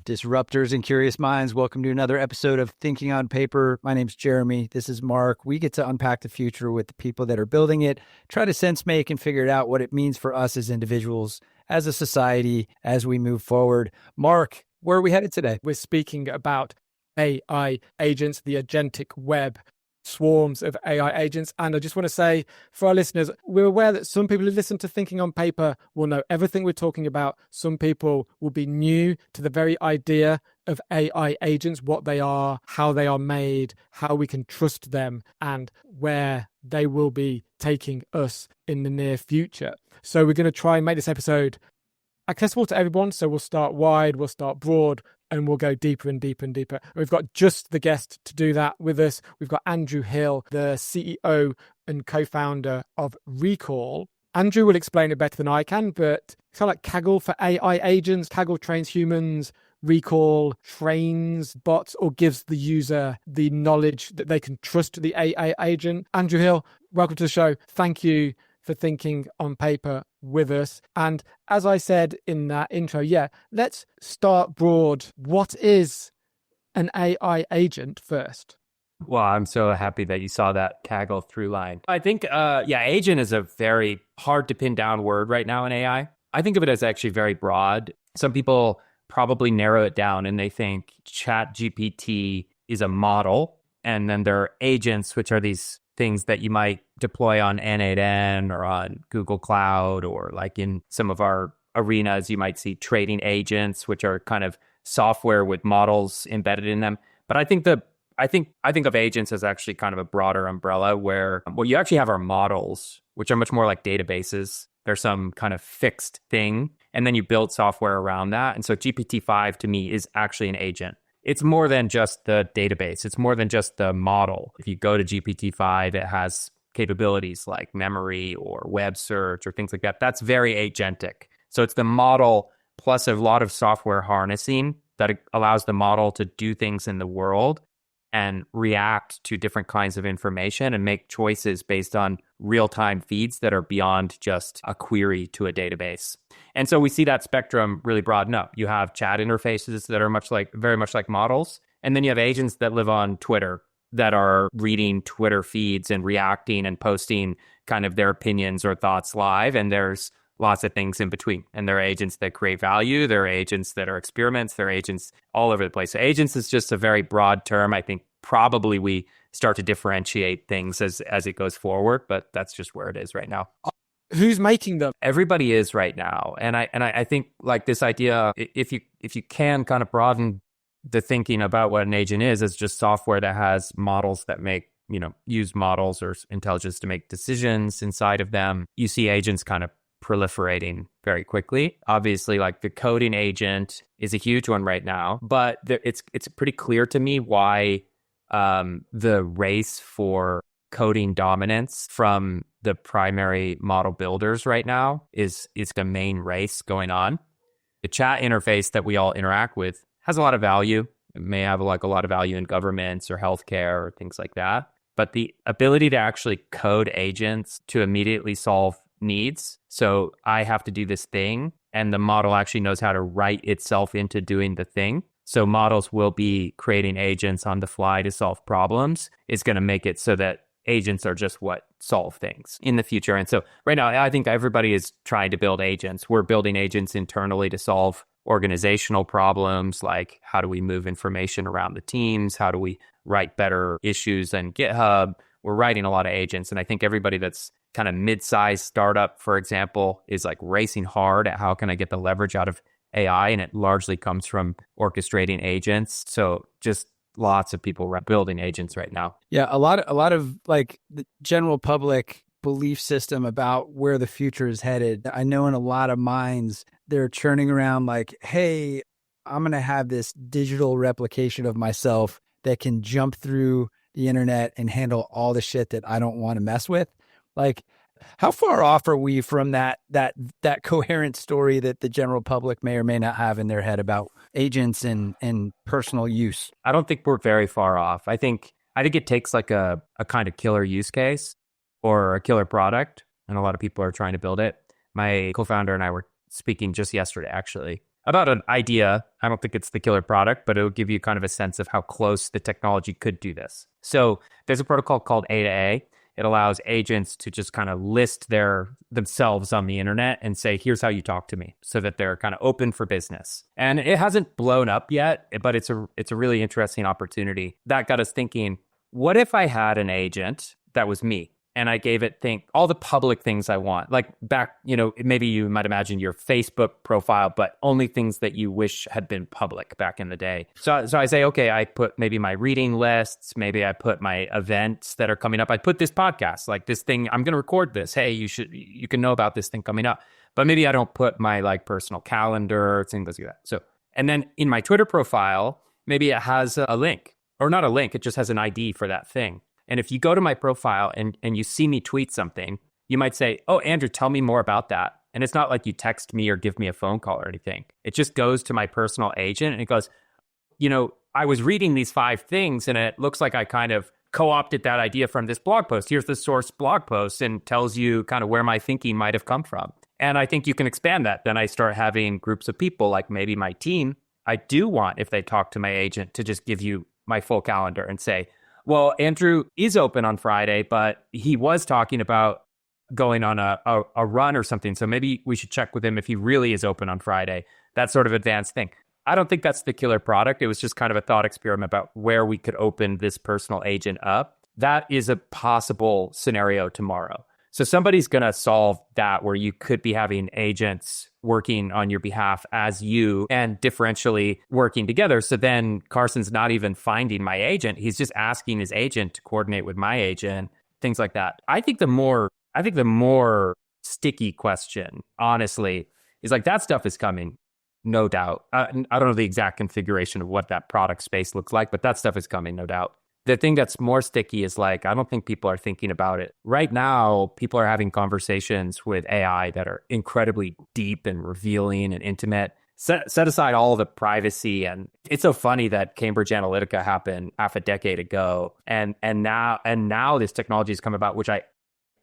Disruptors and curious minds, welcome to another episode of Thinking on Paper. My name's Jeremy. This is Mark. We get to unpack the future with the people that are building it, try to sense make and figure out what it means for us as individuals, as a society, as we move forward. Mark, where are we headed today? We're speaking about AI agents, the agentic web, swarms of AI agents. And I just want to say for our listeners, we're aware that some people who listen to Thinking on Paper will know everything we're talking about. Some people will be new to the very idea of AI agents, what they are, how they are made, how we can trust them, and where they will be taking us in the near future. So we're going to try and make this episode accessible to everyone. So we'll start wide, we'll start broad, and we'll go deeper and deeper and deeper. We've got just the guest to do that with us. We've got Andrew Hill, the CEO and co-founder of Recall. Andrew will explain it better than I can, but it's kind of like Kaggle for AI agents. Kaggle trains humans. Recall trains bots or gives the user the knowledge that they can trust the AI agent. Andrew Hill, welcome to the show. Thank you for thinking on paper with us. And as I said in that intro, let's start broad. What is an AI agent first? Well, I'm so happy that you saw that Kaggle through line. I think, agent is a very hard to pin down word right now in AI. I think of it as actually very broad. Some people probably narrow it down and they think ChatGPT is a model. And then there are agents, which are these things that you might deploy on N8N or on Google Cloud, or like in some of our arenas, you might see trading agents, which are kind of software with models embedded in them. But I think of agents as actually kind of a broader umbrella where what you actually have are models, which are much more like databases. There's some kind of fixed thing, and then you build software around that. And so GPT-5 to me is actually an agent. It's more than just the database. It's more than just the model. If you go to GPT-5, it has capabilities like memory or web search or things like that. That's very agentic. So it's the model plus a lot of software harnessing that allows the model to do things in the world and react to different kinds of information and make choices based on real-time feeds that are beyond just a query to a database. And so we see that spectrum really broaden up. You have chat interfaces that are very much like models. And then you have agents that live on Twitter that are reading Twitter feeds and reacting and posting kind of their opinions or thoughts live. And there's lots of things in between. And there are agents that create value. There are agents that are experiments. There are agents all over the place. So agents is just a very broad term. I think probably we start to differentiate things as it goes forward, but that's just where it is right now. Who's making them? Everybody is right now. And I think like this idea, if you can kind of broaden the thinking about what an agent is, it's just software that has models that use models or intelligence to make decisions inside of them. You see agents kind of proliferating very quickly. Obviously, like the coding agent is a huge one right now, but it's pretty clear to me why the race for coding dominance from the primary model builders right now is the main race going on. The chat interface that we all interact with has a lot of value. It may have like a lot of value in governments or healthcare or things like that. But the ability to actually code agents to immediately solve needs. So I have to do this thing, and the model actually knows how to write itself into doing the thing. So models will be creating agents on the fly to solve problems. It's going to make it so that agents are just what solve things in the future. And so right now, I think everybody is trying to build agents. We're building agents internally to solve organizational problems, like how do we move information around the teams? How do we write better issues on GitHub? We're writing a lot of agents. And I think everybody that's kind of mid-sized startup, for example, is like racing hard at how can I get the leverage out of AI, and it largely comes from orchestrating agents. So just lots of people building agents right now. Yeah, a lot of like the general public belief system about where the future is headed. I know in a lot of minds, they're churning around like, hey, I'm going to have this digital replication of myself that can jump through the internet and handle all the shit that I don't want to mess with. Like, how far off are we from that coherent story that the general public may or may not have in their head about agents and personal use? I don't think we're very far off. I think it takes like a kind of killer use case or a killer product, and a lot of people are trying to build it. My co-founder and I were speaking just yesterday, actually, about an idea. I don't think it's the killer product, but it'll give you kind of a sense of how close the technology could do this. So there's a protocol called A to A. It allows agents to just kind of list themselves on the internet and say, here's how you talk to me, so that they're kind of open for business. And it hasn't blown up yet, but it's a really interesting opportunity. That got us thinking, what if I had an agent that was me? And I gave it all the public things I want. Like back, maybe you might imagine your Facebook profile, but only things that you wish had been public back in the day. So I say, okay, I put maybe my reading lists, maybe I put my events that are coming up. I put this podcast, like this thing, I'm going to record this. Hey, you can know about this thing coming up. But maybe I don't put my like personal calendar, things like that. So, and then in my Twitter profile, maybe it has a link, or not a link, it just has an ID for that thing. And if you go to my profile and you see me tweet something, you might say, oh, Andrew, tell me more about that. And it's not like you text me or give me a phone call or anything. It just goes to my personal agent and it goes, I was reading these 5 things and it looks like I kind of co-opted that idea from this blog post. Here's the source blog post, and tells you kind of where my thinking might have come from. And I think you can expand that. Then I start having groups of people, like maybe my team. I do want, if they talk to my agent, to just give you my full calendar and say, well, Andrew is open on Friday, but he was talking about going on a run or something. So maybe we should check with him if he really is open on Friday. That sort of advanced thing. I don't think that's the killer product. It was just kind of a thought experiment about where we could open this personal agent up. That is a possible scenario tomorrow. So somebody's going to solve that, where you could be having agents working on your behalf as you and differentially working together. So then Carson's not even finding my agent. He's just asking his agent to coordinate with my agent, things like that. I think the more sticky question, honestly, is like that stuff is coming, no doubt. I don't know the exact configuration of what that product space looks like, but that stuff is coming, no doubt. The thing that's more sticky is like, I don't think people are thinking about it. Right now, people are having conversations with AI that are incredibly deep and revealing and intimate. Set aside all the privacy. And it's so funny that Cambridge Analytica happened half a decade ago. And now this technology has come about, which I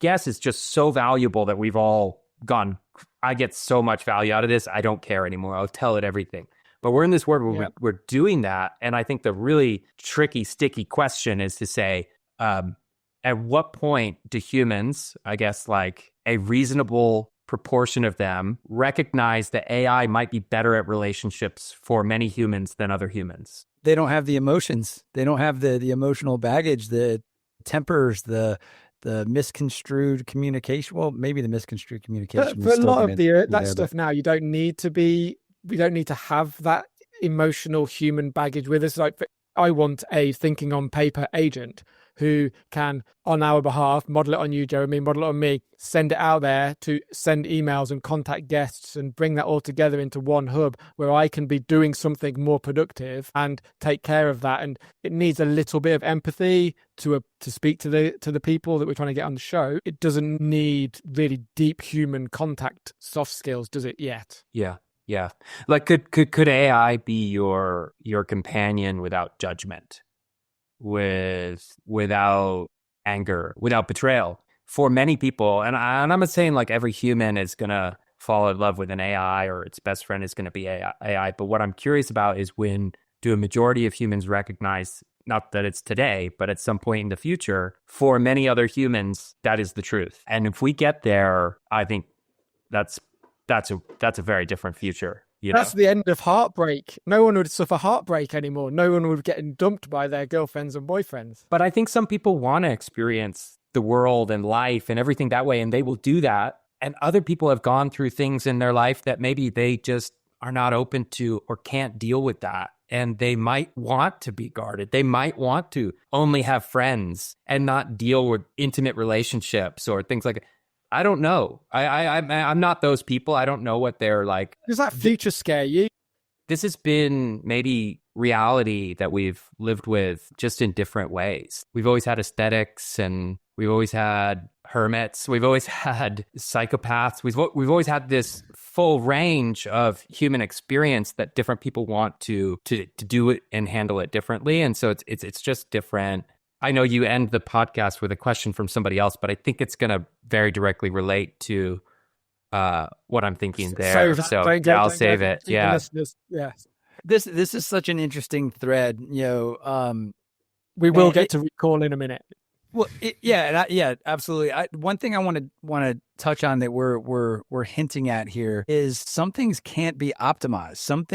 guess is just so valuable that we've all gone, I get so much value out of this. I don't care anymore. I'll tell it everything. But we're in this world where we're doing that. And I think the really tricky, sticky question is to say, at what point do humans, I guess like a reasonable proportion of them, recognize that AI might be better at relationships for many humans than other humans? They don't have the emotions. They don't have the emotional baggage, the tempers, the misconstrued communication. Well, maybe the misconstrued communication. But a lot of that stuff now, we don't need to have that emotional human baggage with us. Like, I want a thinking on paper agent who can, on our behalf, model it on you, Jeremy, model it on me, send it out there to send emails and contact guests and bring that all together into one hub where I can be doing something more productive and take care of that. And it needs a little bit of empathy to speak to the people that we're trying to get on the show. It doesn't need really deep human contact soft skills, does it yet? Yeah. Yeah. Like could AI be your companion without judgment, without anger, without betrayal? For many people, and I'm not saying like every human is going to fall in love with an AI or its best friend is going to be AI, but what I'm curious about is, when do a majority of humans recognize, not that it's today, but at some point in the future, for many other humans, that is the truth. And if we get there, I think that's a very different future. That's the end of heartbreak. No one would suffer heartbreak anymore. No one would be getting dumped by their girlfriends and boyfriends. But I think some people want to experience the world and life and everything that way, and they will do that. And other people have gone through things in their life that maybe they just are not open to or can't deal with that. And they might want to be guarded. They might want to only have friends and not deal with intimate relationships or things like that. I don't know. I'm not those people. I don't know what they're like. Does that future scare you? This has been maybe reality that we've lived with, just in different ways. We've always had aesthetics, and we've always had hermits. We've always had psychopaths. We've always had this full range of human experience that different people want to do it and handle it differently. And so it's just different. I know you end the podcast with a question from somebody else, but I think it's going to very directly relate to what I'm thinking there. So I'll save it. The listeners. Yes. This is such an interesting thread, we will get to recall in a minute. Well, absolutely. One thing I want to touch on that we're hinting at here is some things can't be optimized. Some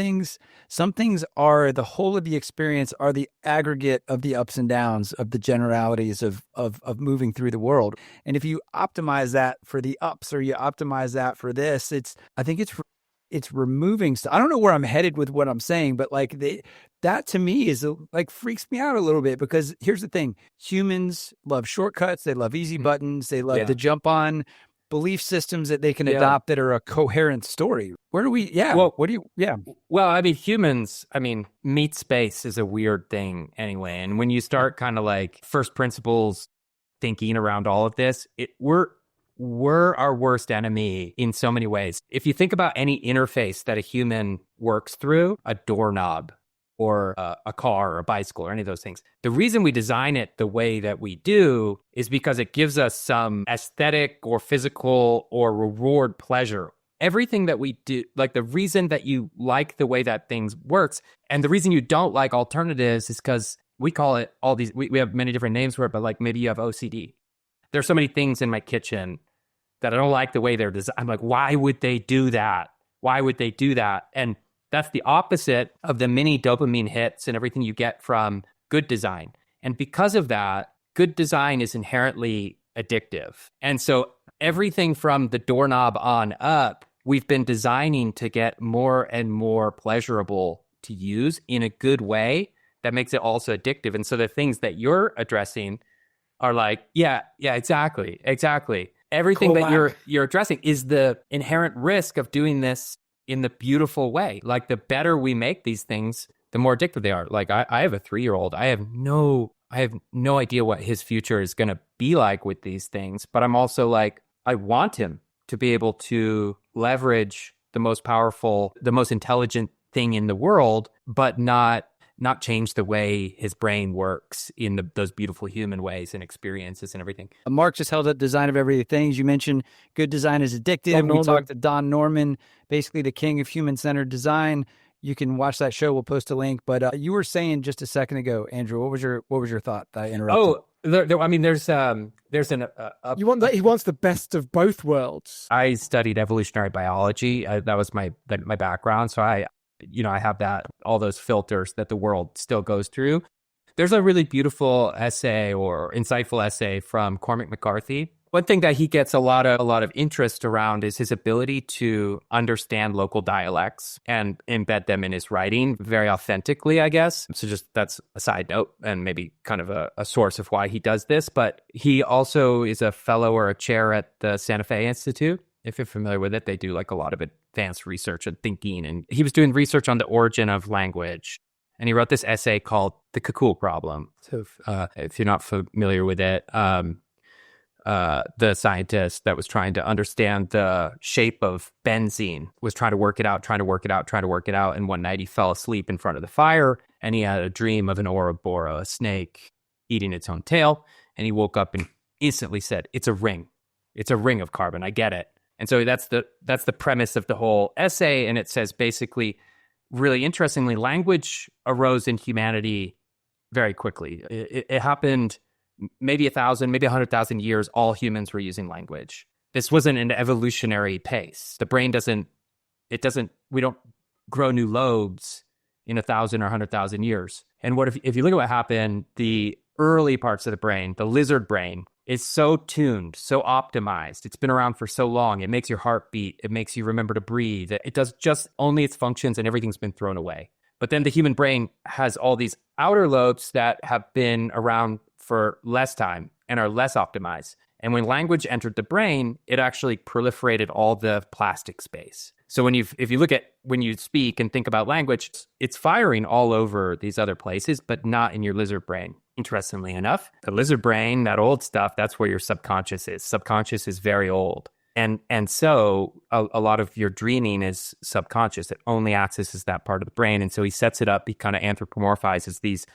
things are the whole of the experience, are the aggregate of the ups and downs of the generalities of moving through the world. And if you optimize that for the ups or you optimize that for this, I think it's removing stuff. I don't know where I'm headed with what I'm saying, but like that to me is like freaks me out a little bit, because here's the thing. Humans love shortcuts. They love easy buttons. They love to jump on belief systems that they can adopt that are a coherent story. Where do we, Well, Well, humans, meat space is a weird thing anyway. And when you start kind of like first principles thinking around all of this, we're our worst enemy in so many ways. If you think about any interface that a human works through, a doorknob or a car or a bicycle or any of those things, the reason we design it the way that we do is because it gives us some aesthetic or physical or reward pleasure. Everything that we do, like the reason that you like the way that things works and the reason you don't like alternatives is because we call it all these, we have many different names for it, but like maybe you have OCD. There's so many things in my kitchen that I don't like the way they're designed. I'm like, why would they do that? Why would they do that? And that's the opposite of the mini dopamine hits and everything you get from good design. And because of that, good design is inherently addictive. And so everything from the doorknob on up, we've been designing to get more and more pleasurable to use in a good way that makes it also addictive. And so the things that you're addressing are like, exactly. Everything that you're addressing is the inherent risk of doing this in the beautiful way. Like the better we make these things, the more addictive they are. Like I have a 3-year-old. I have no idea what his future is going to be like with these things. But I'm also like, I want him to be able to leverage the most powerful, the most intelligent thing in the world, but not change the way his brain works in those beautiful human ways and experiences and everything. Mark just held up Design of Everyday Things. You mentioned good design is addictive. We talked to Don Norman, basically the king of human-centered design. You can watch that show. We'll post a link. But you were saying just a second ago, Andrew, what was your thought that I interrupted? Oh, there's an he wants the best of both worlds. I studied evolutionary biology. That was my background. So I have all those filters that the world still goes through. There's a really beautiful essay or insightful essay from Cormac McCarthy. One thing that he gets a lot of interest around is his ability to understand local dialects and embed them in his writing very authentically, I guess. So just that's a side note and maybe kind of a source of why he does this. But he also is a fellow or a chair at the Santa Fe Institute. If you're familiar with it, they do like a lot of advanced research and thinking. And he was doing research on the origin of language. And he wrote this essay called The Cocoon Problem. So if you're not familiar with it, the scientist that was trying to understand the shape of benzene was trying to work it out. And one night he fell asleep in front of the fire and he had a dream of an Ouroboros, a snake eating its own tail. And he woke up and instantly said, it's a ring. It's a ring of carbon. I get it. And so that's the premise of the whole essay. And it says basically, really interestingly, language arose in humanity very quickly. It happened maybe 1,000, maybe 100,000 years, all humans were using language. This wasn't an evolutionary pace. The brain we don't grow new lobes in 1,000 or 100,000 years. And if you look at what happened, the early parts of the brain, the lizard brain, is so tuned, so optimized. It's been around for so long. It makes your heart beat. It makes you remember to breathe. It does just only its functions and everything's been thrown away. But then the human brain has all these outer lobes that have been around for less time and are less optimized. And when language entered the brain, it actually proliferated all the plastic space. So if you look at when you speak and think about language, it's firing all over these other places, but not in your lizard brain. Interestingly enough, the lizard brain, that old stuff, that's where your subconscious is. Subconscious is very old. And so a lot of your dreaming is subconscious. It only accesses that part of the brain. And so he sets it up, he kind of anthropomorphizes these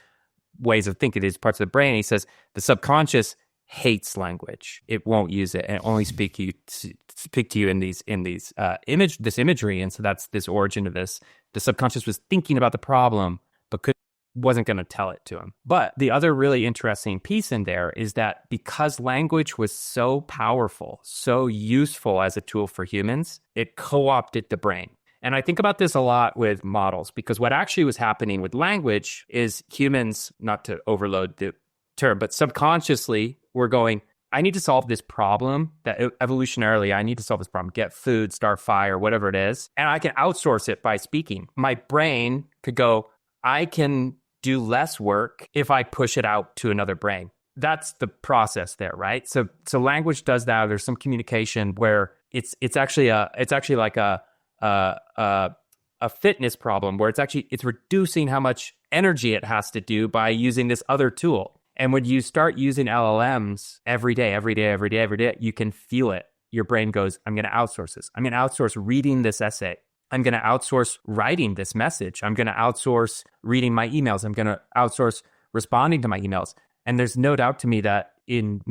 ways of thinking, these parts of the brain. He says the subconscious hates language. It won't use it and only speak to you in these imagery. And so that's this origin of this. The subconscious was thinking about the problem, but wasn't going to tell it to him. But the other really interesting piece in there is that because language was so powerful, so useful as a tool for humans, it co-opted the brain. And I think about this a lot with models, because what actually was happening with language is humans, not to overload the term, but subconsciously we're going, I need to solve this problem that evolutionarily, I need to solve this problem, get food, start fire, whatever it is. And I can outsource it by speaking. My brain could go, I can do less work if I push it out to another brain. That's the process there, right? So language does that. There's some communication where it's actually like a fitness problem where it's reducing how much energy it has to do by using this other tool. And when you start using LLMs every day, you can feel it. Your brain goes, I'm going to outsource this. I'm going to outsource reading this essay. I'm going to outsource writing this message. I'm going to outsource reading my emails. I'm going to outsource responding to my emails. And there's no doubt to me that in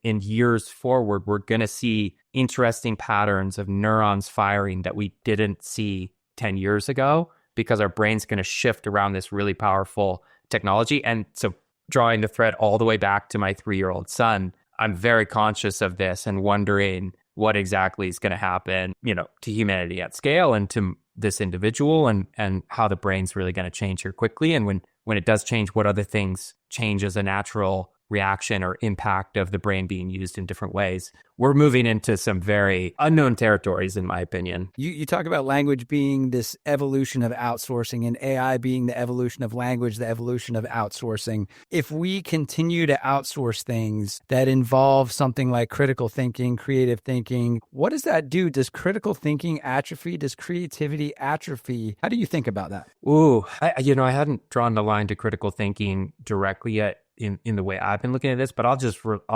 years forward, we're going to see interesting patterns of neurons firing that we didn't see 10 years ago, because our brain's going to shift around this really powerful technology. And so drawing the thread all the way back to my 3-year-old son, I'm very conscious of this and wondering what exactly is going to happen, to humanity at scale and to this individual, and how the brain's really going to change here quickly. And when it does change, what other things change as a natural reaction or impact of the brain being used in different ways. We're moving into some very unknown territories, in my opinion. You talk about language being this evolution of outsourcing and AI being the evolution of language, the evolution of outsourcing. If we continue to outsource things that involve something like critical thinking, creative thinking, what does that do? Does critical thinking atrophy? Does creativity atrophy? How do you think about that? Ooh, I hadn't drawn the line to critical thinking directly yet in the way I've been looking at this, but I'll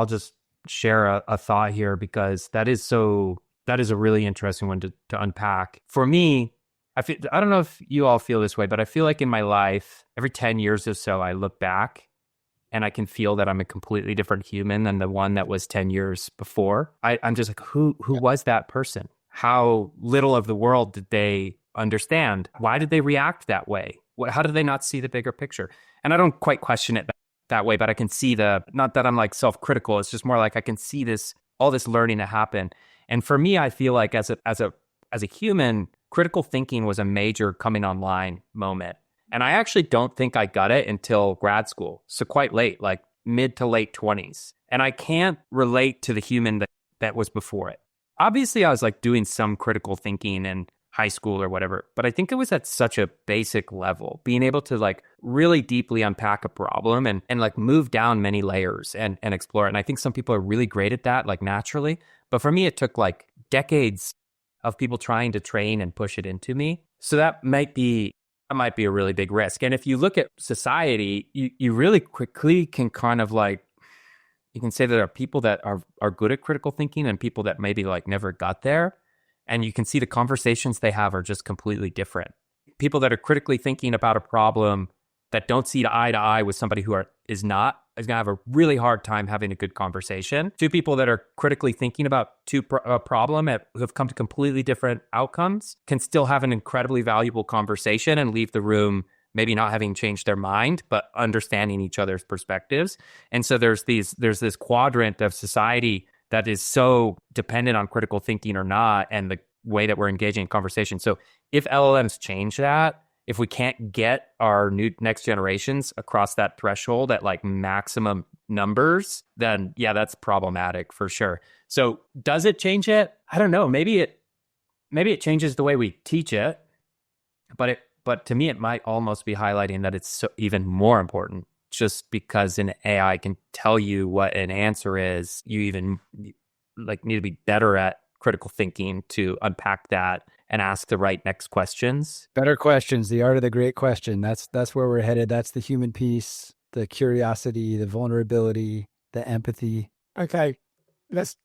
just share a thought here, because that is a really interesting one to unpack. For me, I don't know if you all feel this way, but I feel like in my life, every 10 years or so, I look back and I can feel that I'm a completely different human than the one that was 10 years before. I'm just like, who was that person? How little of the world did they understand? Why did they react that way? How did they not see the bigger picture? And I don't quite question it that way, but I can see not that I'm like self-critical. It's just more like I can see all this learning to happen. And for me, I feel like as a human, critical thinking was a major coming online moment. And I actually don't think I got it until grad school. So quite late, like mid to late 20s. And I can't relate to the human that was before it. Obviously, I was like doing some critical thinking in high school or whatever, but I think it was at such a basic level, being able to like really deeply unpack a problem and like move down many layers and explore it. And I think some people are really great at that, like naturally. But for me, it took like decades of people trying to train and push it into me. So that might be a really big risk. And if you look at society, you really quickly can kind of like, you can say that there are people that are good at critical thinking and people that maybe like never got there. And you can see the conversations they have are just completely different. People that are critically thinking about a problem that don't see eye to eye with somebody who is going to have a really hard time having a good conversation. Two people that are critically thinking about a problem who have come to completely different outcomes can still have an incredibly valuable conversation and leave the room maybe not having changed their mind, but understanding each other's perspectives. And so there's this quadrant of society that is so dependent on critical thinking or not, and the way that we're engaging in conversation. So if LLMs change that, if we can't get our next generations across that threshold at like maximum numbers, then yeah, that's problematic for sure. So does it change it? I don't know. Maybe it changes the way we teach it, but to me, it might almost be highlighting that it's even more important. Just because an AI can tell you what an answer is, you even like need to be better at critical thinking to unpack that and ask the right next questions. Better questions, the art of the great question. That's where we're headed. That's the human piece, the curiosity, the vulnerability, the empathy. Okay, let's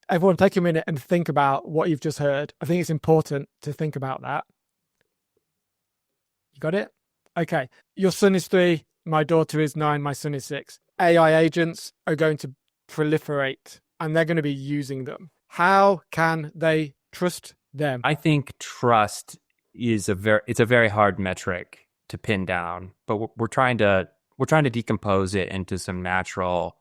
everyone take a minute and think about what you've just heard. I think it's important to think about that. You got it? Okay. Your son is 3. My daughter is 9. My son is 6. AI agents are going to proliferate and they're going to be using them. How can they trust them? I think trust is a very hard metric to pin down, but we're trying to decompose it into some natural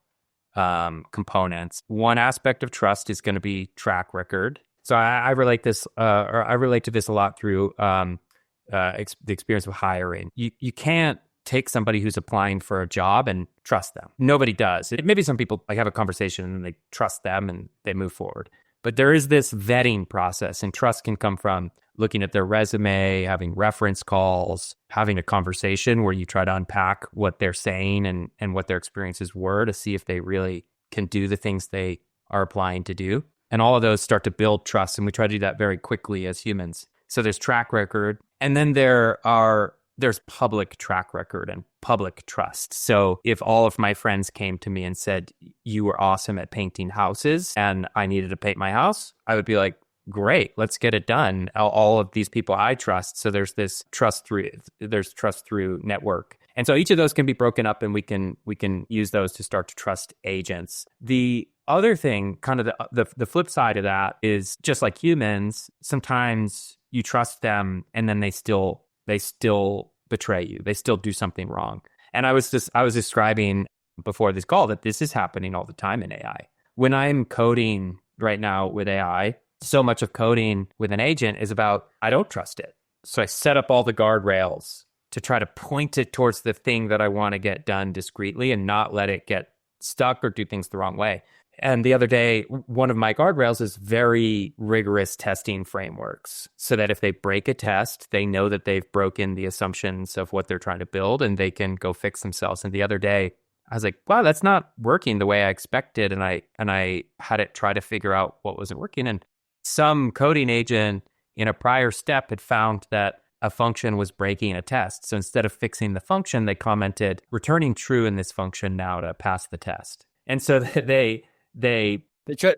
components. One aspect of trust is going to be track record. So I relate this, or I relate to this a lot through the experience of hiring. You can't take somebody who's applying for a job and trust them. Nobody does. Maybe some people like have a conversation and they trust them and they move forward. But there is this vetting process, and trust can come from looking at their resume, having reference calls, having a conversation where you try to unpack what they're saying and what their experiences were to see if they really can do the things they are applying to do. And all of those start to build trust, and we try to do that very quickly as humans. So there's track record, and then there's public track record and public trust. So if all of my friends came to me and said, you were awesome at painting houses and I needed to paint my house, I would be like, great, let's get it done. All of these people I trust. So there's trust through network. And so each of those can be broken up, and we can use those to start to trust agents. The other thing, kind of the flip side of that, is just like humans, sometimes you trust them and then they still betray you. They still do something wrong. And I was describing before this call that this is happening all the time in AI. When I'm coding right now with AI, so much of coding with an agent is about, I don't trust it. So I set up all the guardrails to try to point it towards the thing that I want to get done discreetly and not let it get stuck or do things the wrong way. And the other day, one of my guardrails is very rigorous testing frameworks, so that if they break a test, they know that they've broken the assumptions of what they're trying to build and they can go fix themselves. And the other day, I was like, wow, that's not working the way I expected. And I had it try to figure out what wasn't working. And some coding agent in a prior step had found that a function was breaking a test. So instead of fixing the function, they commented, returning true in this function now to pass the test. And so they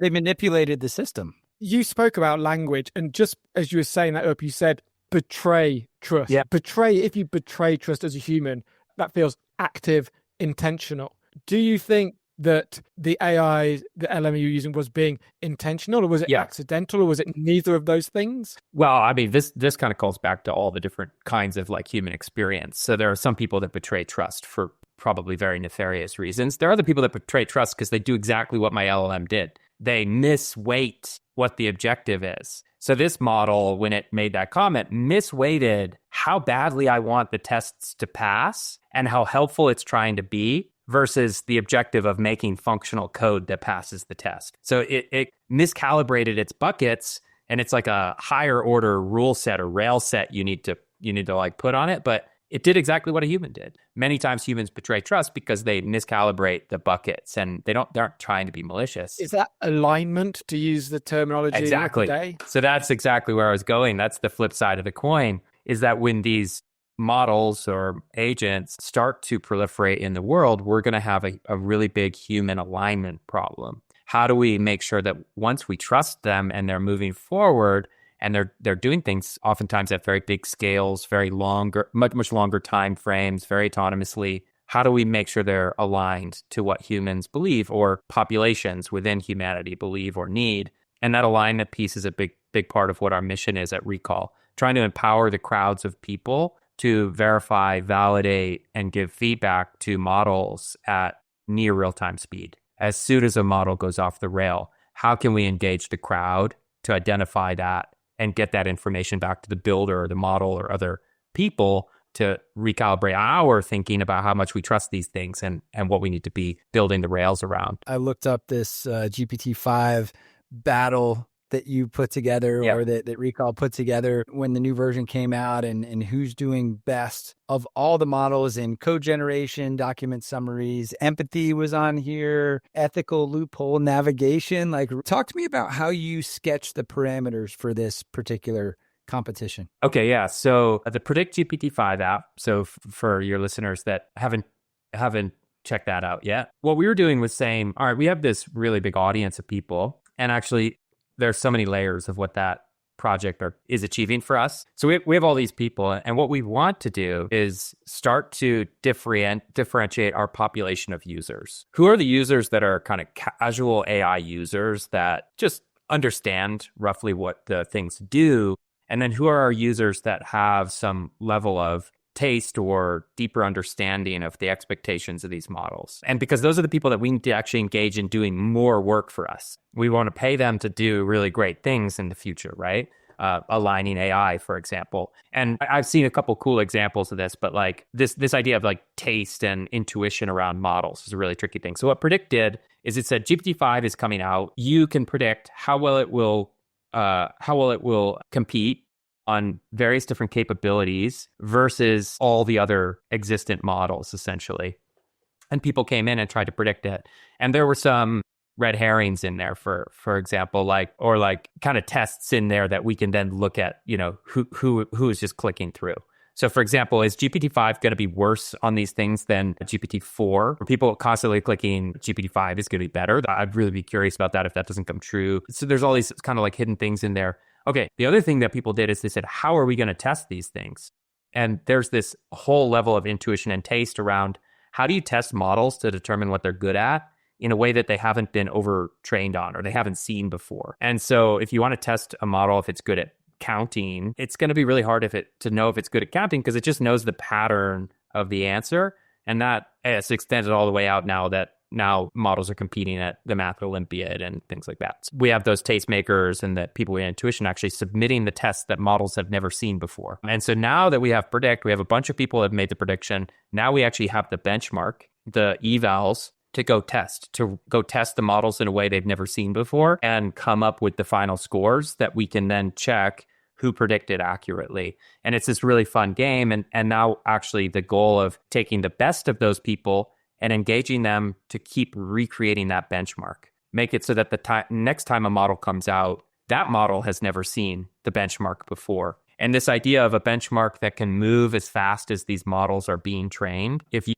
manipulated the system. You spoke about language, and just as you were saying that up, you said betray trust. Yeah. If you betray trust as a human, that feels active, intentional. Do you think that the AI, the LM you're using, was being intentional, or was it accidental, or was it neither of those things? Well, I mean, this kind of calls back to all the different kinds of like human experience. So there are some people that betray trust for probably very nefarious reasons. There are other people that betray trust because they do exactly what my LLM did. They misweight what the objective is. So this model, when it made that comment, misweighted how badly I want the tests to pass and how helpful it's trying to be versus the objective of making functional code that passes the test. So it miscalibrated its buckets, and it's like a higher order rule set or rail set you need to like put on it, but it did exactly what a human did. Many times humans betray trust because they miscalibrate the buckets, and they aren't trying to be malicious. Is that alignment, to use the terminology exactly. today? So that's exactly where I was going. That's the flip side of the coin, is that when these models or agents start to proliferate in the world, we're going to have a really big human alignment problem. How do we make sure that once we trust them and they're moving forward and they're doing things oftentimes at very big scales, very longer, much longer time frames, very autonomously, how do we make sure they're aligned to what humans believe or populations within humanity believe or need? And that alignment piece is a big part of what our mission is at Recall, trying to empower the crowds of people to verify, validate, and give feedback to models at near real-time speed. As soon as a model goes off the rail, how can we engage the crowd to identify that and get that information back to the builder or the model or other people to recalibrate our thinking about how much we trust these things and what we need to be building the rails around. I looked up this GPT-5 battle that you put together or that Recall put together when the new version came out, and who's doing best of all the models in code generation, document summaries. Empathy was on here, ethical loophole navigation. Like, talk to me about how you sketch the parameters for this particular competition. Okay, yeah. So the Predict GPT-5 app, so for your listeners that haven't checked that out yet, what we were doing was saying, all right, we have this really big audience of people, and actually there's so many layers of what that project is achieving for us. So we have all these people, and what we want to do is start to differentiate our population of users. Who are the users that are kind of casual AI users that just understand roughly what the things do? And then who are our users that have some level of taste or deeper understanding of the expectations of these models? And because those are the people that we need to actually engage in doing more work for us. We want to pay them to do really great things in the future, right? Aligning AI, for example. And I've seen a couple cool examples of this, but like this idea of like taste and intuition around models is a really tricky thing. So what Predict did is it said GPT-5 is coming out. You can predict how well it will compete on various different capabilities versus all the other existent models, essentially. And people came in and tried to predict it. And there were some red herrings in there, for example, like kind of tests in there that we can then look at, who is just clicking through. So for example, is GPT-5 going to be worse on these things than GPT-4? Are people constantly clicking GPT-5 is going to be better? I'd really be curious about that if that doesn't come true. So there's all these kind of like hidden things in there. Okay, the other thing that people did is they said, how are we going to test these things? And there's this whole level of intuition and taste around how do you test models to determine what they're good at in a way that they haven't been overtrained on or they haven't seen before. And so if you want to test a model, if it's good at counting, it's going to be really hard to know if it's good at counting because it just knows the pattern of the answer. And that is extended all the way out now models are competing at the Math Olympiad and things like that. We have those tastemakers and the people with intuition actually submitting the tests that models have never seen before. And so now that we have Predict, we have a bunch of people that have made the prediction. Now we actually have the benchmark, the evals to go test the models in a way they've never seen before and come up with the final scores that we can then check who predicted accurately. And it's this really fun game. And now actually the goal of taking the best of those people and engaging them to keep recreating that benchmark. Make it so that next time a model comes out, that model has never seen the benchmark before. And this idea of a benchmark that can move as fast as these models are being trained, if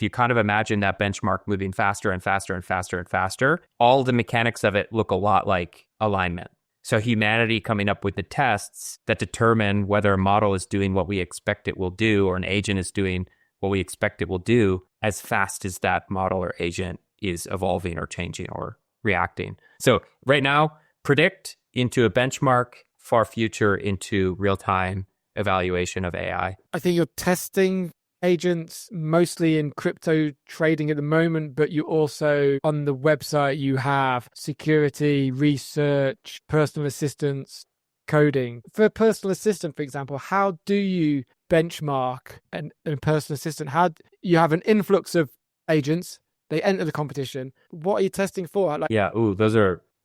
you kind of imagine that benchmark moving faster and faster and faster and faster, all the mechanics of it look a lot like alignment. So humanity coming up with the tests that determine whether a model is doing what we expect it will do or an agent is doing what we expect it will do as fast as that model or agent is evolving or changing or reacting. So right now, Predict into a benchmark, far future into real-time evaluation of AI. I think you're testing agents mostly in crypto trading at the moment, but you also, on the website, you have security, research, personal assistance, coding. For a personal assistant, for example, how do you benchmark a personal assistant? How you have an influx of agents, they enter the competition. What are you testing for?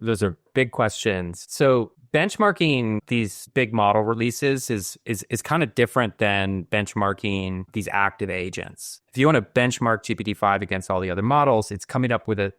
Those are big questions. So benchmarking these big model releases is kind of different than benchmarking these active agents. If you want to benchmark GPT-5 against all the other models, it's coming up with a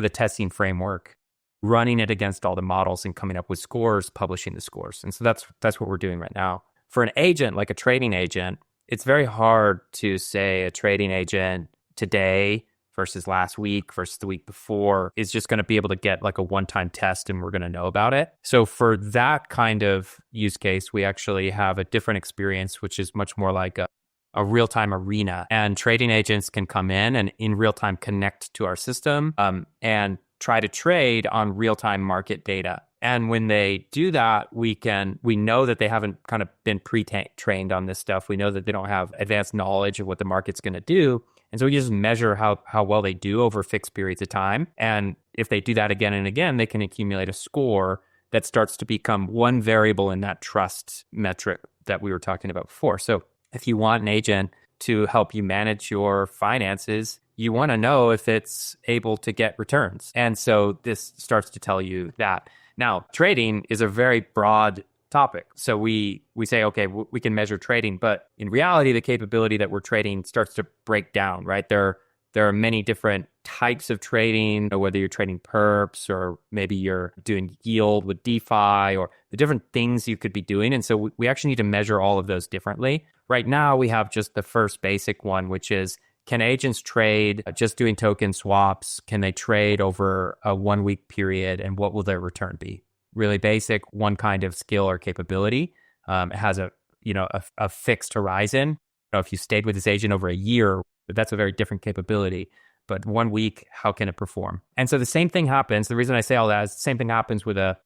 testing framework, running it against all the models and coming up with scores, publishing the scores. And so that's what we're doing right now. For an agent, like a trading agent, it's very hard to say a trading agent today versus last week versus the week before is just going to be able to get like a one-time test and we're going to know about it. So for that kind of use case, we actually have a different experience, which is much more like a real-time arena. And trading agents can come in real time connect to our system and try to trade on real-time market data. And when they do that, we know that they haven't kind of been pre-trained on this stuff. We know that they don't have advanced knowledge of what the market's going to do. And so we just measure how well they do over fixed periods of time. And if they do that again and again, they can accumulate a score that starts to become one variable in that trust metric that we were talking about before. So if you want an agent to help you manage your finances, you want to know if it's able to get returns. And so this starts to tell you that. Now, trading is a very broad topic. So we say, okay, we can measure trading, but in reality, the capability that we're trading starts to break down, right? There are many different types of trading, whether you're trading perps or maybe you're doing yield with DeFi or the different things you could be doing. And so we actually need to measure all of those differently. Right now, we have just the first basic one, which is, can agents trade just doing token swaps? Can they trade over a 1 week period? And what will their return be? really basic, one kind of skill or capability. It has a fixed horizon. If you stayed with this agent over a year, that's a very different capability. But 1 week, how can it perform? And so the same thing happens. The reason I say all that is the same thing happens with a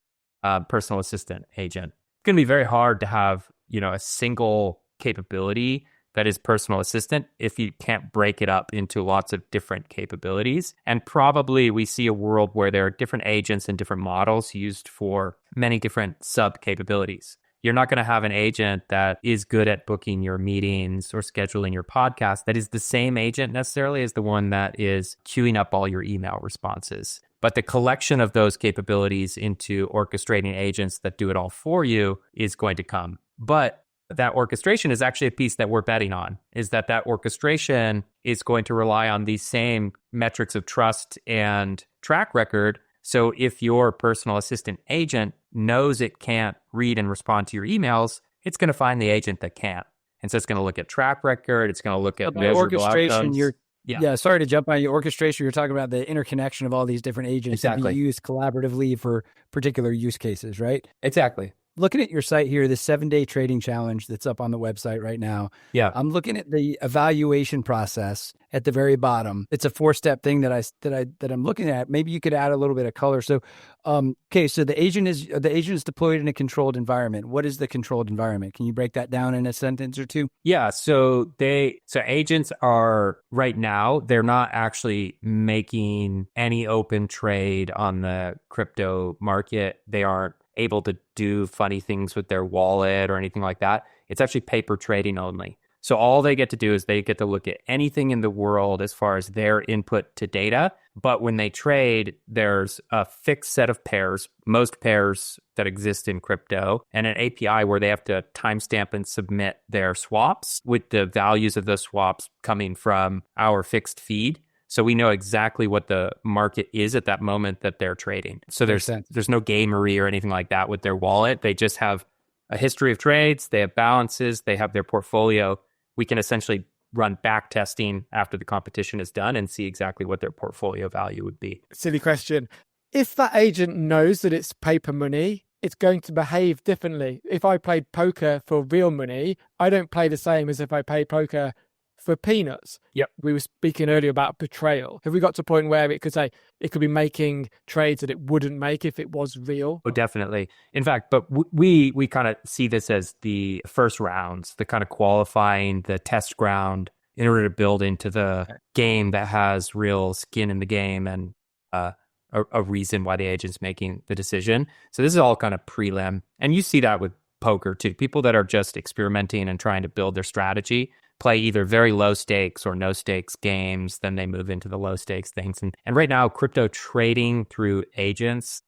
personal assistant agent. It's going to be very hard to have, a single capability that is personal assistant if you can't break it up into lots of different capabilities. And probably we see a world where there are different agents and different models used for many different sub capabilities. You're not going to have an agent that is good at booking your meetings or scheduling your podcast that is the same agent necessarily as the one that is queuing up all your email responses. But the collection of those capabilities into orchestrating agents that do it all for you is going to come. But that orchestration is actually a piece that we're betting on, is that orchestration is going to rely on these same metrics of trust and track record. So if your personal assistant agent knows it can't read and respond to your emails, it's going to find the agent that can't. And so it's going to look at track record. It's going to look at measurable outcomes. Yeah, sorry to jump on your orchestration. You're talking about the interconnection of all these different agents that be used collaboratively for particular use cases, right? Exactly. Looking at your site here, the 7-day trading challenge that's up on the website right now. Yeah. I'm looking at the evaluation process at the very bottom. It's a 4-step thing that I'm looking at. Maybe you could add a little bit of color. So, so the agent is deployed in a controlled environment. What is the controlled environment? Can you break that down in a sentence or two? Yeah. So agents are right now, they're not actually making any open trade on the crypto market. They aren't able to do funny things with their wallet or anything like that. It's actually paper trading only. So all they get to do is they get to look at anything in the world as far as their input to data. But when they trade, there's a fixed set of pairs, most pairs that exist in crypto, and an API where they have to timestamp and submit their swaps with the values of those swaps coming from our fixed feed. So we know exactly what the market is at that moment that they're trading. So there's no gamery or anything like that with their wallet. They just have a history of trades. They have balances. They have their portfolio. We can essentially run back testing after the competition is done and see exactly what their portfolio value would be. Silly question. If that agent knows that it's paper money, it's going to behave differently. If I played poker for real money, I don't play the same as if I play poker for peanuts. Yep. We were speaking earlier about betrayal. Have we got to a point where it could be making trades that it wouldn't make if it was real? Oh, definitely. In fact, but we kind of see this as the first rounds, the kind of qualifying, the test ground in order to build into the game that has real skin in the game and a reason why the agent's making the decision. So this is all kind of prelim. And you see that with poker too. People that are just experimenting and trying to build their strategy play either very low stakes or no stakes games, then they move into the low stakes things. And right now, crypto trading through agents,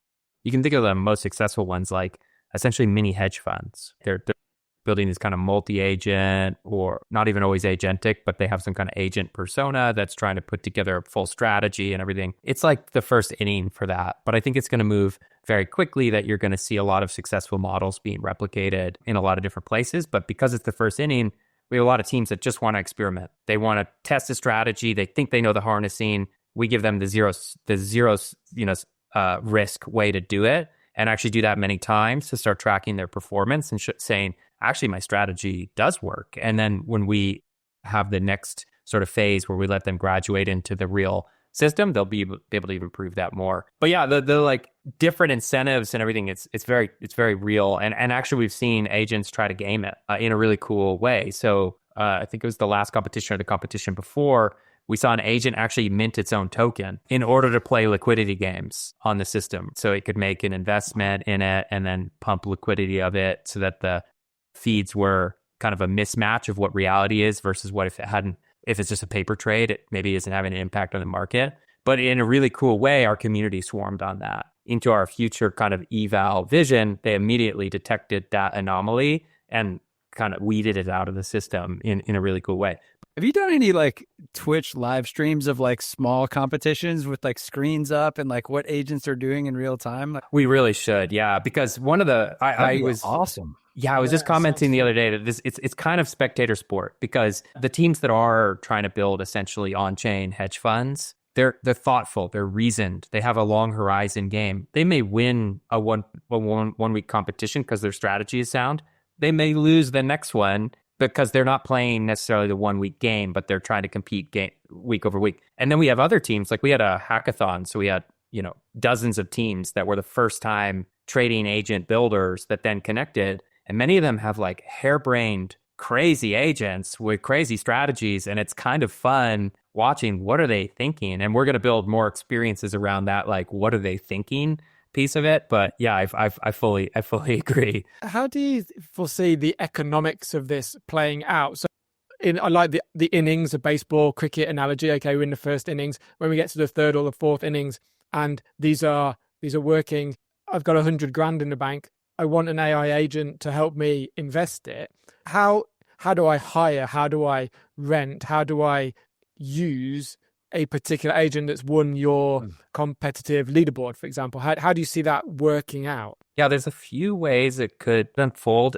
you can think of the most successful ones like essentially mini hedge funds. They're building this kind of multi-agent or not even always agentic, but they have some kind of agent persona that's trying to put together a full strategy and everything. It's like the first inning for that. But I think it's going to move very quickly that you're going to see a lot of successful models being replicated in a lot of different places. But because it's the first inning, we have a lot of teams that just want to experiment. They want to test a strategy. They think they know the harnessing. We give them the zero risk way to do it and actually do that many times to start tracking their performance and saying, actually, my strategy does work. And then when we have the next sort of phase where we let them graduate into the real system, they'll be able to even prove that more. But yeah, the like different incentives and everything, it's very real. And actually we've seen agents try to game it in a really cool way. So I think it was the last competition or the competition before, we saw an agent actually mint its own token in order to play liquidity games on the system. So it could make an investment in it and then pump liquidity of it so that the feeds were kind of a mismatch of what reality is versus what if it's just a paper trade, it maybe isn't having an impact on the market. But in a really cool way, our community swarmed on that. Into our future kind of eval vision, they immediately detected that anomaly and kind of weeded it out of the system in a really cool way. Have you done any like Twitch live streams of like small competitions with like screens up and like what agents are doing in real time? We really should, yeah. Because one of the I was awesome. Yeah, I was just commenting the other day that it's kind of spectator sport because the teams that are trying to build essentially on-chain hedge funds, they're thoughtful, they're reasoned, they have a long horizon game. They may win a one week competition because their strategy is sound. They may lose the next one because they're not playing necessarily the 1 week game, but they're trying to compete week over week. And then we have other teams, like we had a hackathon, so we had dozens of teams that were the first time trading agent builders that then connected, and many of them have like harebrained crazy agents with crazy strategies, and it's kind of fun watching what are they thinking. And we're going to build more experiences around that, like what are they thinking piece of it. But yeah, I fully agree. How do you foresee the economics of this playing out? So I like the innings, of baseball, cricket analogy. Okay, we're in the first innings. When we get to the third or the fourth innings, and these are working, I've got 100 grand in the bank. I want an AI agent to help me invest it. How do I hire? How do I rent? How do I use a particular agent that's won your competitive leaderboard, for example? How do you see that working out? Yeah, there's a few ways it could unfold.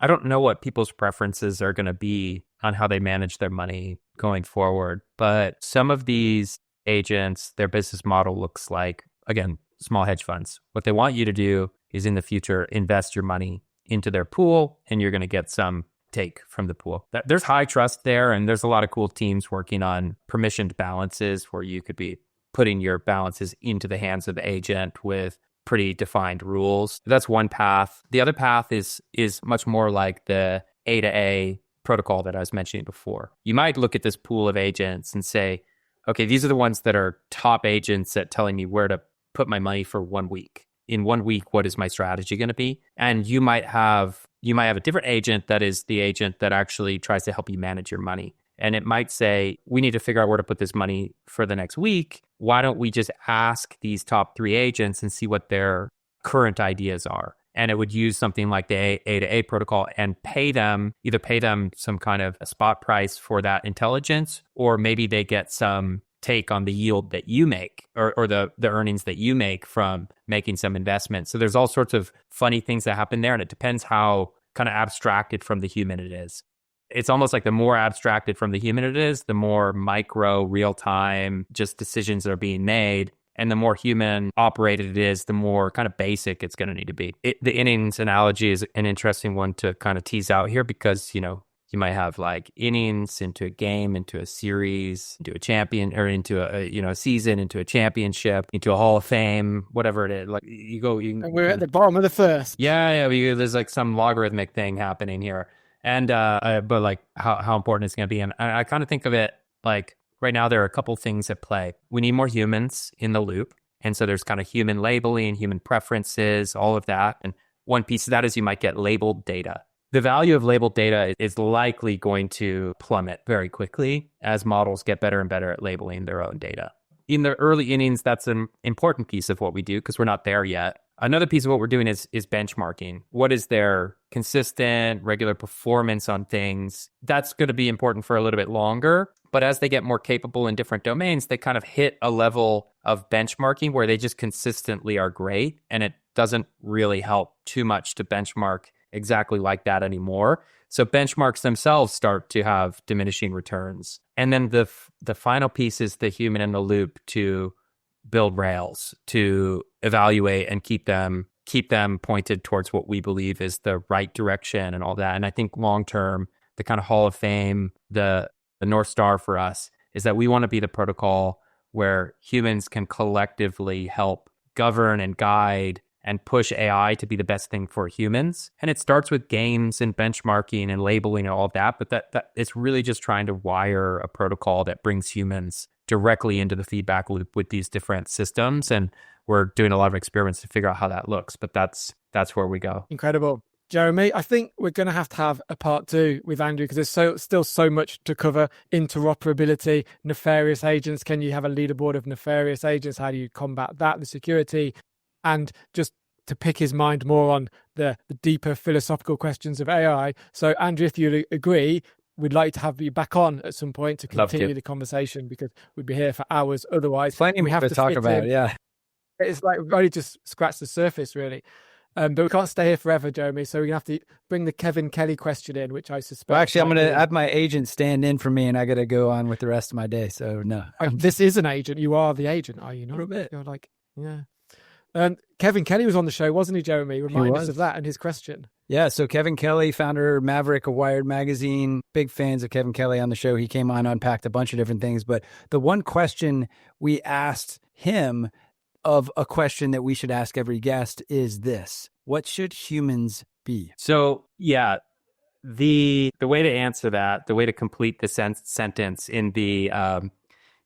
I don't know what people's preferences are going to be on how they manage their money going forward, but some of these agents, their business model looks like, again, small hedge funds. What they want you to do is in the future, invest your money into their pool, and you're going to get some take from the pool. There's high trust there, and there's a lot of cool teams working on permissioned balances where you could be putting your balances into the hands of the agent with pretty defined rules. That's one path. The other path is much more like the A to A protocol that I was mentioning before. You might look at this pool of agents and say, okay, these are the ones that are top agents at telling me where to put my money for 1 week. In 1 week, what is my strategy going to be? And you might have a different agent that is the agent that actually tries to help you manage your money. And it might say, we need to figure out where to put this money for the next week. Why don't we just ask these top 3 agents and see what their current ideas are? And it would use something like the A to A protocol and either pay them some kind of a spot price for that intelligence, or maybe they get some take on the yield that you make or the earnings that you make from making some investment. So there's all sorts of funny things that happen there, and it depends how kind of abstracted from the human it is. It's almost like the more abstracted from the human it is, the more micro, real-time, just decisions that are being made. And the more human operated it is, the more kind of basic it's going to need to be. The innings analogy is an interesting one to kind of tease out here because, you might have like innings into a game, into a series, into a champion, or into a season, into a championship, into a Hall of Fame, whatever it is. Like and we're at the bottom of the first. Yeah. There's like some logarithmic thing happening here. And, but like how important it's going to be. And I kind of think of it like, right now, there are a couple things at play. We need more humans in the loop. And so there's kind of human labeling, human preferences, all of that. And one piece of that is you might get labeled data. The value of labeled data is likely going to plummet very quickly as models get better and better at labeling their own data. In the early innings, that's an important piece of what we do because we're not there yet. Another piece of what we're doing is benchmarking. What is their consistent, regular performance on things? That's going to be important for a little bit longer. But as they get more capable in different domains, they kind of hit a level of benchmarking where they just consistently are great. And it doesn't really help too much to benchmark exactly like that anymore. So benchmarks themselves start to have diminishing returns. And then the final piece is the human in the loop to build rails, to evaluate and keep them pointed towards what we believe is the right direction and all that. And I think long term, the kind of Hall of Fame, the North Star for us is that we want to be the protocol where humans can collectively help govern and guide and push AI to be the best thing for humans. And it starts with games and benchmarking and labeling and all of that, but that it's really just trying to wire a protocol that brings humans directly into the feedback loop with these different systems. And we're doing a lot of experiments to figure out how that looks, but that's where we go. Incredible. Jeremy, I think we're going to have a part 2 with Andrew because there's still so much to cover. Interoperability, nefarious agents. Can you have a leaderboard of nefarious agents? How do you combat that? The security, and just to pick his mind more on the deeper philosophical questions of AI. So, Andrew, if you agree, we'd like to have you back on at some point to continue the conversation because we'd be here for hours otherwise. Plenty we have to talk about, yeah. It's like we've only just scratched the surface, really. But we can't stay here forever, Jeremy. So we're gonna have to bring the Kevin Kelly question in, which I suspect. Well, actually, I'm might going to be- have my agent stand in for me, and I got to go on with the rest of my day. So no, This is an agent. You are the agent, are you not? For a bit. You're like, yeah. Kevin Kelly was on the show, wasn't he, Jeremy? Remind us of that and his question. Yeah, so Kevin Kelly, founder Maverick, a Wired magazine, big fans of Kevin Kelly on the show. He came on, unpacked a bunch of different things. But the one question we asked him of a question that we should ask every guest is this: what should humans be? So, yeah, the way to answer that, the way to complete the sentence in the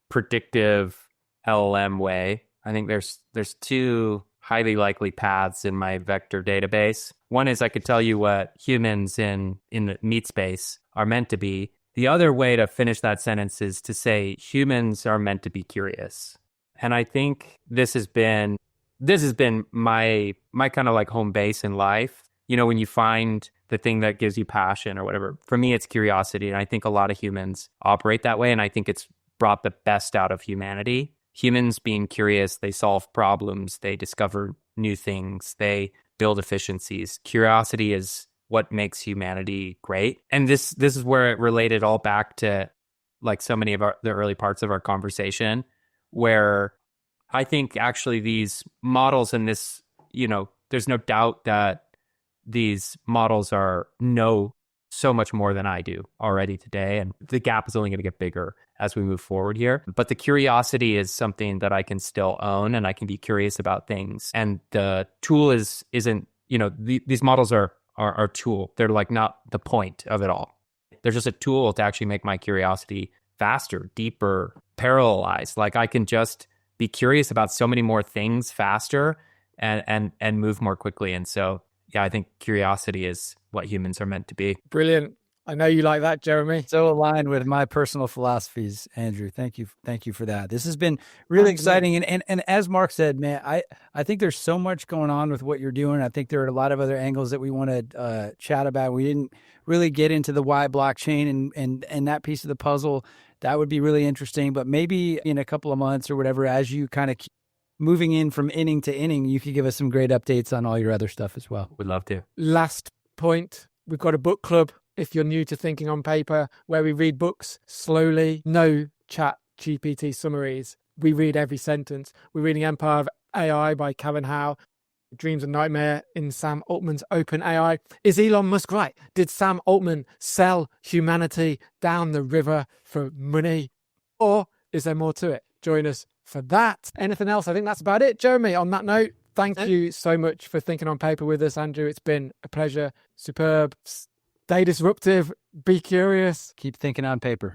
predictive LLM way, I think there's two highly likely paths in my vector database. One is I could tell you what humans in the meat space are meant to be. The other way to finish that sentence is to say humans are meant to be curious. And I think this has been my kind of like home base in life. You know, when you find the thing that gives you passion or whatever, for me, it's curiosity. And I think a lot of humans operate that way. And I think it's brought the best out of humanity. Humans being curious, they solve problems, they discover new things, they build efficiencies. Curiosity is what makes humanity great. And this is where it related all back to like so many of the early parts of our conversation, where I think actually these models and this, you know, there's no doubt that these models know so much more than I do already today. And the gap is only going to get bigger as we move forward here. But the curiosity is something that I can still own, and I can be curious about things. And the tool isn't, you know, these models are a tool. They're like not the point of it all. They're just a tool to actually make my curiosity faster, deeper, parallelized. Like I can just be curious about so many more things faster and move more quickly. And so, yeah, I think curiosity is what humans are meant to be. Brilliant. I know you like that, Jeremy. So aligned with my personal philosophies, Andrew. Thank you for that. This has been really exciting. And as Mark said, man, I think there's so much going on with what you're doing. I think there are a lot of other angles that we want to chat about. We didn't really get into the why blockchain and that piece of the puzzle. That would be really interesting. But maybe in a couple of months or whatever, as you kind of keep moving in from inning to inning, you could give us some great updates on all your other stuff as well. Would love to. Last point, we've got a book club. If you're new to thinking on paper, where we read books slowly, no chat GPT summaries. We read every sentence. We're reading Empire of AI by Calvin Howe, Dreams and Nightmare in Sam Altman's Open AI. Is Elon Musk right? Did Sam Altman sell humanity down the river for money? Or is there more to it? Join us for that. Anything else? I think that's about it. Jeremy, on that note, thank you so much for thinking on paper with us, Andrew. It's been a pleasure. Superb. Stay disruptive. Be curious. Keep thinking on paper.